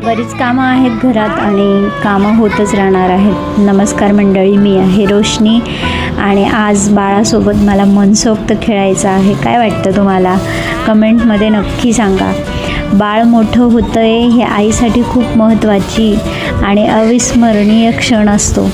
बरीच कामं आहेत घरात आणि कामं होतच राहणार आहेत. नमस्कार मंडळी, मी आहे रोशनी आणि आज बाळासोबत मला मनसोक्त खेळायचं आहे. काय वाटतं तुम्हाला? कमेंटमध्ये नक्की सांगा. बाळ मोठं होतं आहे हे आईसाठी खूप महत्त्वाची आणि अविस्मरणीय क्षण असतो.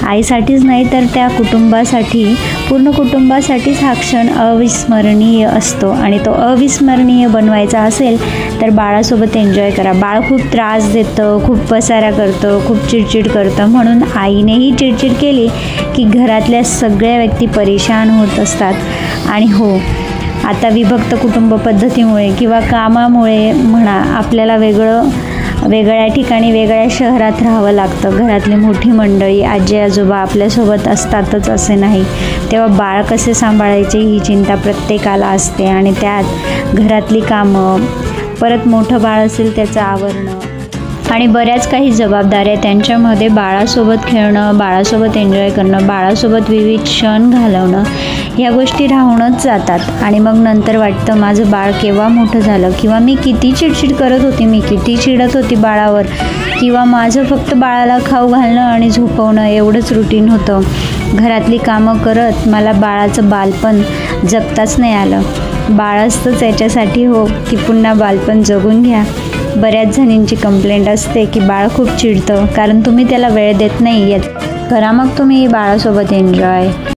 आईसाठीच नाही तर त्या कुटुंबासाठी, पूर्ण कुटुंबासाठीच हा क्षण अविस्मरणीय असतो आणि तो अविस्मरणीय बनवायचा असेल तर बाळासोबत एन्जॉय करा. बाळ खूप त्रास देतं, खूप पसारा करतं, खूप चिडचिड करतं, म्हणून आईनेही चिडचिड केली की घरातल्या सगळ्या व्यक्ती परेशान होत असतात. आणि हो, आता विभक्त कुटुंब पद्धतीमुळे किंवा कामामुळे म्हणा आपल्याला वेगळ्या ठिकाणी वेगळ्या शहरात राहावं लागतं. घरातली मोठी मंडळी, आजी आजोबा आपल्यासोबत असतातच असे नाही. तेव्हा बाळ कसे सांभाळायचे ही चिंता प्रत्येकाला असते आणि त्यात घरातली कामं, परत मोठं बाळ असेल त्याचं आवरणं आणि बऱ्याच काही जबाबदाऱ्या, त्यांच्यामध्ये बाळासोबत खेळणं, बाळासोबत एन्जॉय करणं, बाळासोबत विविध क्षण घालवणं, ह्या गोष्टी राहूनच जातात. आणि मग नंतर वाटतं माझं बाळ केव्हा मोठं झालं, किंवा मी किती चिडचिड करत होती, मी किती चिडत होती बाळावर, किंवा माझं फक्त बाळाला खाऊ घालणं आणि झोपवणं एवढंच रुटीन होतं. घरातली कामं करत मला बाळाचं बालपण जगताच नाही आलं. बाळ असतंच याच्यासाठी हो की पुन्हा बालपण जगून घ्या. बऱ्याच जणींची कंप्लेंट असते की बाळ खूप चिडतं कारण तुम्ही त्याला वेळ देत नाही. करा मग तुम्ही बाळासोबत एन्जॉय.